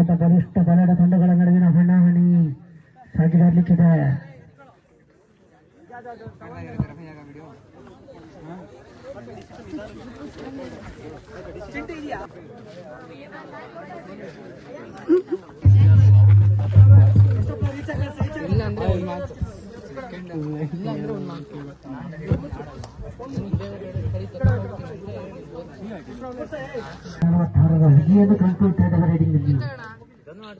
ಅತ್ಯಂತ ಬಲಿಷ್ಠ ಬಲದ ತಂಡಗಳ ನಡುವಿನ ಹಣಾಹಣಿ ಸಾಗಿರಲಿಕ್ಕಿದೆ. ವಿಜಯನ್ನು ಕಂಡುಕೊಳ್ತಾ ಇದ್ದಾವೆ ರೈಡಿಂಗ್ ಅಲ್ಲಿ.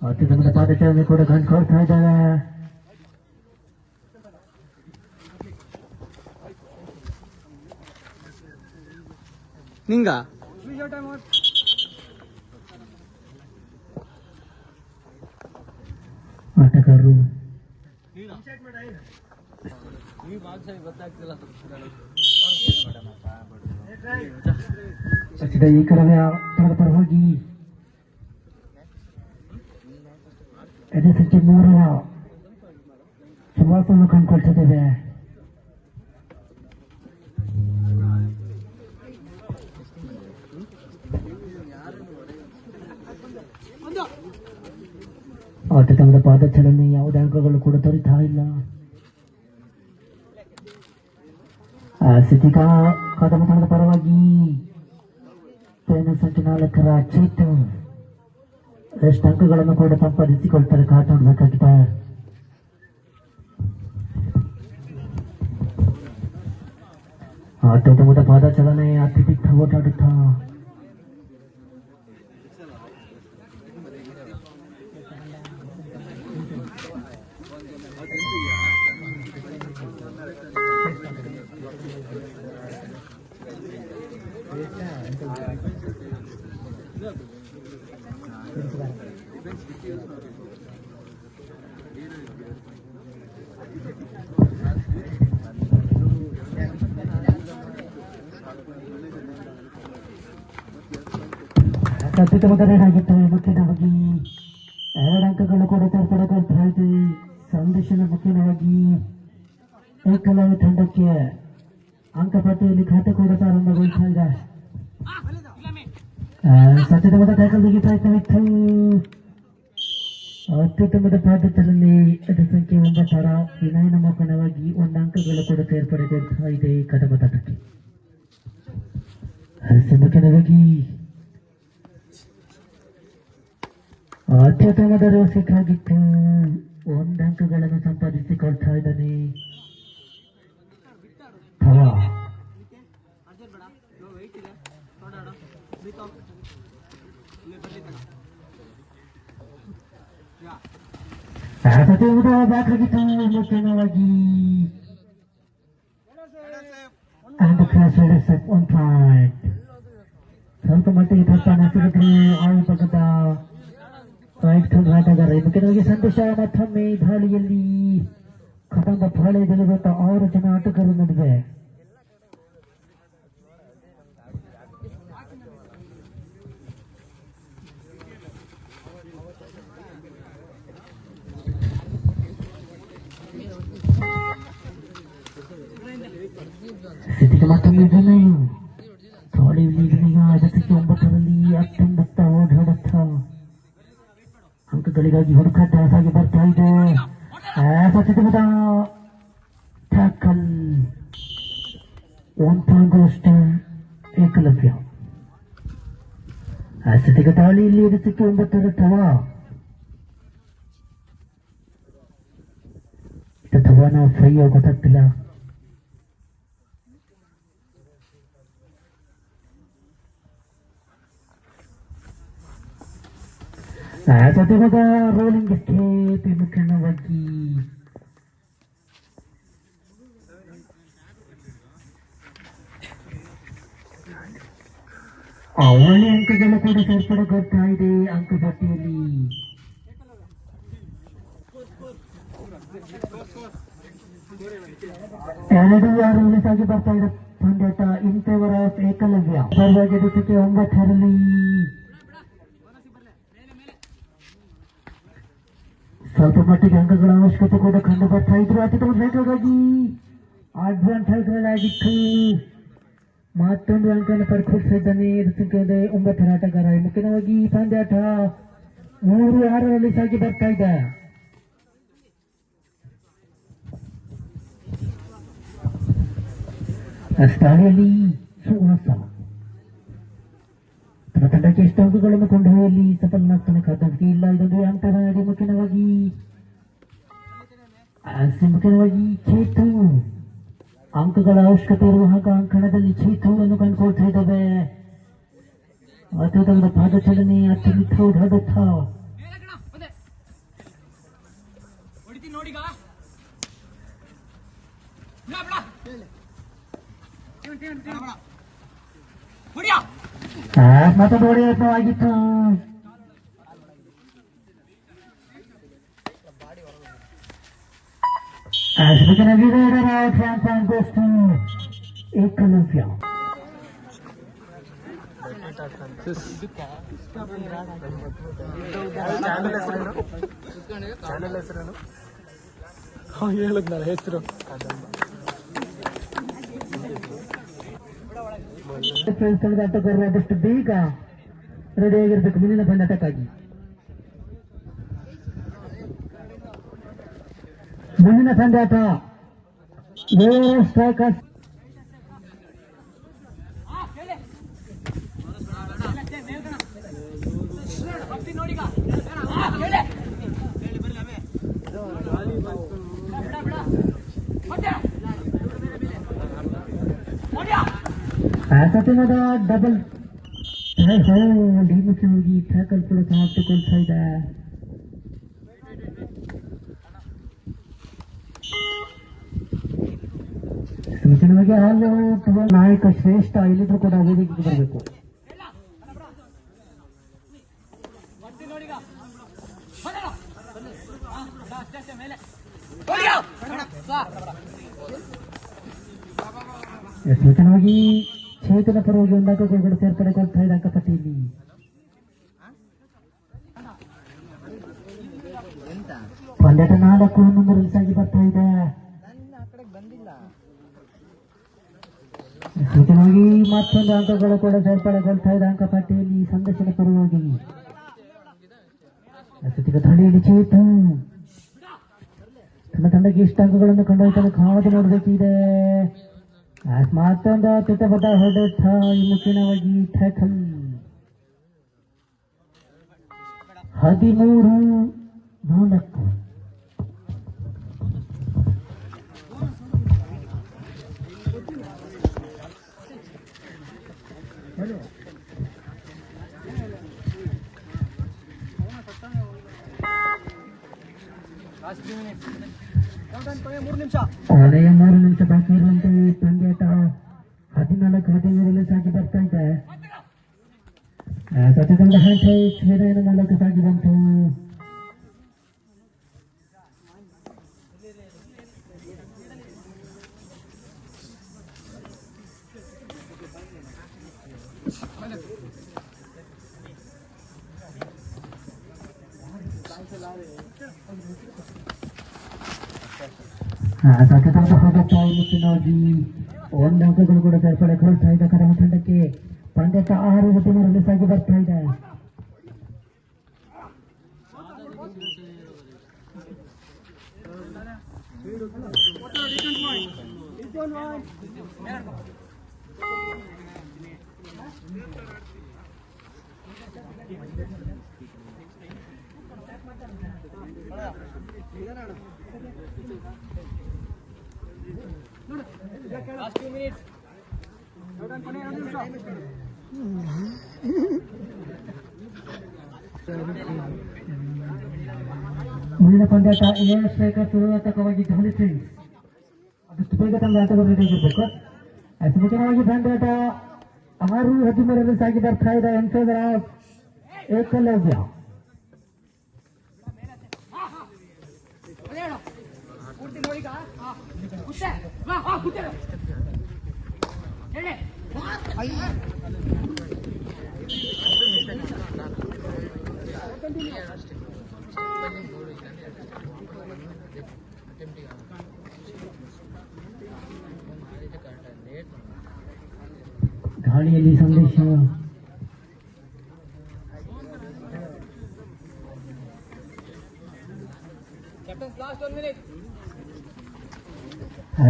ಅತ್ಯುತ್ತಮದ ಪಾದಚಾರಣೆ ಕೂಡ ಕಂಡುಕೊಳ್ತಾ ಇದ್ದಾವೆ. ನಿಂಗ ಆಟಗಾರರು ಸಚಿದ ಈ ಕಡವೆ ಪರವಾಗಿ ಎದೆ ಸಂಖ್ಯೆ 3ರ ಸುವಾಸವನ್ನು ಕಂಡುಕೊಳ್ತಿದ್ದೇವೆ. ಅತ್ಯುತ್ತಮದ ಪಾದಚಲನೆ, ಯಾವುದೇ ಅಂಕಗಳು ಕೂಡ ದೊರೀತಾ ಇಲ್ಲ. ಸಿದ್ಧಿಕಾ ಕದಮತನದ ಪರವಾಗಿ ಸಂಖ್ಯೆ 4ರ ಚೇತನ್ ಎಷ್ಟು ಅಂಕಗಳನ್ನು ಕೂಡ ಸಂಪಾದಿಸಿಕೊಳ್ತಾರೆ ಕಾದು ನೋಡಬೇಕಾಗಿದೆ. ಅತ್ಯುತ್ತಮದ ಪಾದಚಲನೆ, ಅತಿ ದಿಟ್ಟ ಓಡಾಡುತ್ತಾ ಅತ್ಯುತ್ತಮದ ರನ್ ಆಗಿತ್ತು. ಮುಖ್ಯವಾಗಿ 2 ಅಂಕಗಳು ಕೂಡ ಸೇರ್ಪಡೆಗೊಳ್ತಾ ಇದೆ. ಸಂದೇಶದ ಮುಖ್ಯವಾಗಿ ಏಕಲವ್ಯ ತಂಡಕ್ಕೆ ಅಂಕಪಟ್ಟಿಯಲ್ಲಿ ಖಾತೆ ಕೂಡ ಪ್ರಾರಂಭಗೊಳ್ತಾ ಇದೆ. ಸತ್ಯತಮದ ಟ್ಯಾಕಲ್ಗೆ ಪ್ರಯತ್ನವಿತ್ತು. ಅತ್ಯುತ್ತಮದ ಪಾದದಲ್ಲಿ ಅದ ಸಂಖ್ಯೆ 9ರ ವಿನಯನ ಮುಖನವಾಗಿ 1 ಅಂಕಗಳು ಕೂಡ ಸೇರ್ಪಡೆಗೊಳ್ತಾ ಇದೆ ಕದಮ ತಂಡಕ್ಕೆ. ಮುಖ್ಯವಾಗಿ ಅತ್ಯುತ್ತಮದ ರೋಸಿಕಾಗಿತ್ತು. 1 ಅಂಕಗಳನ್ನು ಸಂಪಾದಿಸಿಕೊಳ್ತಾ ಇದ್ದಾನೆ. ದಾಖಲಾಗಿತ್ತು ಮುಖ್ಯವಾಗಿ ಸ್ವಲ್ಪ ಮಟ್ಟಿಗೆ ಪ್ರಸ್ಥಾನ ಸಿಗುತ್ತದೆ ಆಳು ಪಕ್ಕದ ಆಟಗಾರ. ಮುಖ್ಯವಾಗಿ ಸಂದೇಶ ಮತ್ತೊಮ್ಮೆ ದಾಳಿಯಲ್ಲಿ ಕದಂಬ ಪಾಳ್ಯದಲ್ಲಿರುವಂತ 6 ಜನ ಆಟಗಾರರ ನಡುವೆ ಸ್ಥಿತಿಗೆ ಮತ್ತೊಮ್ಮೆ ವಿನಯು ದಾಳಿಯಲ್ಲಿ ವಿನಯ ಅದಕ್ಕೆ 9ರಲ್ಲಿ ಅತ್ಯಂತ ಓಡಾಡುತ್ತ ಅಂಕಗಳಿಗಾಗಿ ಹುಡುಕಾಟ ಸಾಗಿ ಬರ್ತಾ ಇದೆ. ಸಚಿದ ಟ್ಯಾಕಲ್ 1 ಪಾಯಿಂಟ್ ಏಕಲವ್ಯ. ಸ್ಥಿತಿಗೆ ದಾಳಿಯಲ್ಲಿ ಅದಕ್ಕೆ 9ರ ತವಾನ ಫ್ರೈ ಗೊತ್ತಾಗ್ತಿಲ್ಲ. ಸದ್ಯದ ರೋಲಿಂಗ್ ಸ್ಟೇಪ್ ಮುಖ್ಯವಾಗಿ ಒಳ್ಳೆ ಅಂಕಗಳು ಕೂಡ ಸೇರ್ಪಡೆಗೊಳ್ತಾ ಇದೆ ಅಂಕಪಟ್ಟಿಯಲ್ಲಿ. ಎರಡು ರಿಲೀಸ್ ಆಗಿ ಬರ್ತಾ ಇದೆ ಪಂದ್ಯಾಟ ಇನ್ ಫೇವರ್ ಆಫ್ ಏಕಲವ್ಯ. ಪರವಾಗಿ ಜೊತೆಗೆ 9ರಲ್ಲಿ ಸ್ವಲ್ಪ ಮಟ್ಟಿಗೆ ಅಂಕಗಳ ಅವಶ್ಯಕತೆ ಕೂಡ ಕಂಡು ಬರ್ತಾ ಇದ್ರು. ಅತ್ಯುತ್ತಮ ವೇಗವಾಗಿ ಅಡ್ವಾಂಟೇಜ್ಗಳಾಗಿತ್ತು. ಮತ್ತೊಂದು ಅಂಕವನ್ನು ಪಡ್ಕೊಳ್ತಾ ಇದ್ದಾನೆ. 9ರ ಆಟಗಾರ. ಮುಖ್ಯವಾಗಿ ಪಂದ್ಯಾಟ 3-6ರಲ್ಲಿ ಸಾಗಿ ಬರ್ತಾ ಇದೆ. ಸ್ಥಾನಿಯಲ್ಲಿ ಸುಹಾಸ ತನ್ನ ತಂಡಕ್ಕೆ ಎಷ್ಟು ಅಂಕಗಳನ್ನು ಕೊಂಡೊಯ್ಯಲ್ಲಿ ಸಫಲನಾಗ್ತಾನೆ ಖಾತಂಕ ಇಲ್ಲ. ಇದೊಂದು ಅಂತರ ಮುಖ್ಯವಾಗಿ ಚೇತು ಅಂಕಗಳ ಅವಶ್ಯಕತೆ ಇರುವಾಗ ಅಂಕಣದಲ್ಲಿ ಚೇತುವನ್ನು ಕಂಡುಕೊಳ್ತಾ ಇದ್ದಾವೆ. ಅದ್ಭುತವಾದ ಪಾದಚಲನೆ ಅತ್ಯಂತ ಓಡಾಡುತ್ತ ಮತ್ತೊಂದು ಒಳ್ಳೆಯ ಯತ್ನವಾಗಿತ್ತು. ಏಕಲವ್ಯ ಹೇಳಿದ್ನಲ್ಲ ಹೆಸರು ಆಟಗಾರರು ಆದಷ್ಟು ಬೇಗ ರೆಡಿಯಾಗಿರ್ಬೇಕು ಮುಂದಿನ ಬಂಡಾಟಕ್ಕಾಗಿ. ಮುಂದಿನ ಸಂದಾಟ ಸ್ಟ್ರೈಕರ್ಸ್ ಸತ್ಯನಾದ ಡಬಲ್ ಮುಖ್ಯವಾಗಿ ಟ್ಯಾಕಲ್ ಕೂಡ ಸಮಾಪ್ತಿಕೊಳ್ತಾ ಇದೆ. ಸೂಚನೆಗೆ ಹಾಲು ನಾಯಕ ಶ್ರೇಷ್ಠ ಇಲ್ಲಿದ್ರು ಕೂಡ ವೇದಿಕೆಗೆ ಬರಬೇಕು. ಸೂಚನವಾಗಿ ಚೇತನ ಪರವಾಗಿ ಒಂದು ಅಂಕಗಳು ಸೇರ್ಪಡೆಗೊಳ್ತಾ ಇದೆ ಅಂಕಪಟ್ಟಿಯಲ್ಲಿ. ಪಂದ್ಯಟ 4 ರನ್ಸ್ ಆಗಿ ಬರ್ತಾ ಇದೆ. ಸೂಚನವಾಗಿ ಮತ್ತೊಂದು ಅಂಕಗಳು ಕೂಡ ಸೇರ್ಪಡೆಗೊಳ್ತಾ ಇದೆ ಅಂಕಪಟ್ಟಿಯಲ್ಲಿ ಸಂದರ್ಶನ ಪರವಾಗಿ. ದಾಳಿಯಲ್ಲಿ ಚೇತು ತನ್ನ ತಂಡಕ್ಕೆ ಇಷ್ಟ ಅಂಕಗಳನ್ನು ಕಂಡೊಯ್ತಾನೆ ಕಾದು ನೋಡಬೇಕಿದೆ. ಮತ್ತೊಂದು ಅತ್ಯುತ್ತಮದ ಹೊಡೆತ ಮುಖ್ಯವಾಗಿ ಟ್ಯಾಕಲ್ 13-4. ಕೊನೆಯ 3 ನಿಮಿಷ ಬಾಕಿ ಇರುವಂತೆ ಪಂದ್ಯಾಟ 14-15 ಸಾಗಿ ಬರ್ತಾ ಇದೆ. ಸತ್ಯದಿಂದ ಹ್ಯಾಂಡ್ ಮೂಲಕ ಸಾಗಿ ಬಂತು. ಸತತವಾದ ಹೋರಾಟ ಮುಖ್ಯವಾಗಿ 1 ಅಂಕಗಳು ಕೂಡ ಸೇರ್ಪಡೆಗೊಳ್ತಾ ಇದೆ ಕರಮ ತಂಡಕ್ಕೆ. ಪಂದ್ಯಟ 6-13 ಸಾಗಿ ಬರ್ತಾ ಇದೆ. ಮುಂದಿನ ಪಂದ್ಯಾಟ ಸ್ಟ್ರೈಕರ್ ತುಳಿತಕವಾಗಿ ಧೋನಿ ಸಿಂಗ್ ಅದಷ್ಟು ಬೇಗ ತಮ್ಮ ಆಟಗಾರರು ರೆಡಿಯಾಗಿರ್ಬೇಕು. ಮುಖ್ಯವಾಗಿ ಪಂದ್ಯಾಟ 6-13 ಸಾಗಿ ಬರ್ತಾ ಇದೆ. ಏಕಲವ್ಯ ಗಾಳಿಯಲ್ಲಿ ಸಂದೇಶ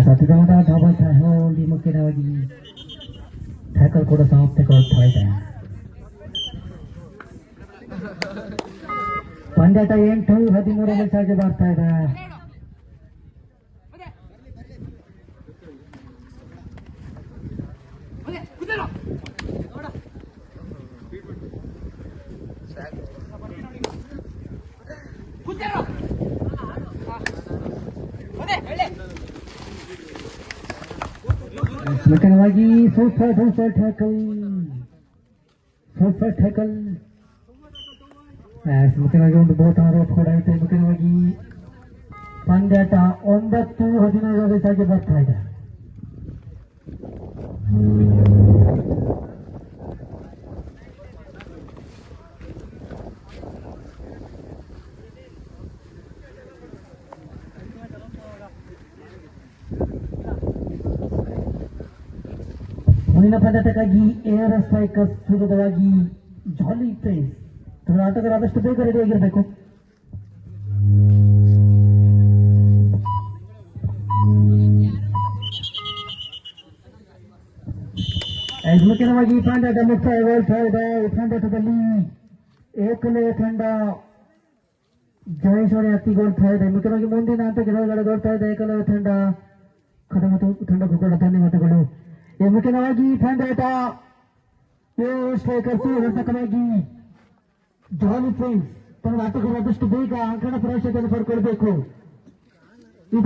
ಸತಿದಾದ ಡಬಲ್ ಹೋಗಿ ಮುಖ್ಯವಾಗಿ ಟ್ಯಾಕಲ್ ಕೂಡ ಸಮಾಪ್ತಿಗೊಳ್ತಾ ಇದೆ. ಪಂದ್ಯಾಟ 8-13 ಸಾಗಿ ಬರ್ತಾ ಇದೆ. ಮುಖ್ಯವಾಗಿ ಸೂಪರ್ ಟ್ಯಾಕಲ್ ಮುಖ್ಯವಾಗಿ ಒಂದು ಬಹುತ ಆರೋಪ ಕೂಡ ಐತೆ. ಮುಖ್ಯವಾಗಿ ಪಂದ್ಯಾಟ 9-15 ಸಾಗಿ ಬರ್ತಾ ಇದೆ. ಮುಂದಿನ ಪಂದ್ಯಾಟಕ್ಕಾಗಿ ಏರ್ ಸ್ಟ್ರೈಕರ್ಸ್ ವಿರುದ್ಧವಾಗಿ ಜಾಲಿ ಪ್ಲೇಸ್. ಆಟಗಾರ ಆದಷ್ಟು ಬೇಗ ರೆಡಿಯಾಗಿರಬೇಕು. ಮುಖ್ಯವಾಗಿ ಪಂದ್ಯಾಟ ಮುಕ್ತಾಯಗೊಳ್ತಾ ಇದೆ. ಈ ಪಂದ್ಯಾಟದಲ್ಲಿ ಏಕಲೇ ತಂಡ ಜಯೇಶ್ವರಿ ಹತ್ತಿಗೊಳ್ತಾ ಇದೆ. ಮುಖ್ಯವಾಗಿ ಮುಂದಿನ ಹಂತಕ್ಕೆ ಗೆಲುವುಗೊಳ್ತಾ ಇದೆ ಏಕಲೇ ತಂಡ. ತಂಡಕ್ಕೂ ಕೂಡ ಧನ್ಯವಾದಗಳು. ಮುಖ್ಯವಾಗಿ ಪಂದ್ಯಾಟ ಸ್ಟ್ರೈಕರ್ಸ್ ಹಂತಕವಾಗಿ ಜಾಲಿ ಫ್ರೆಂಡ್ಸ್ ತನ್ನ ಆಟಗಾರ ಆದಷ್ಟು ಬೇಗ ಅಂಕಣ ಪ್ರವೇಶತೆಯನ್ನು ಪಡ್ಕೊಳ್ಬೇಕು.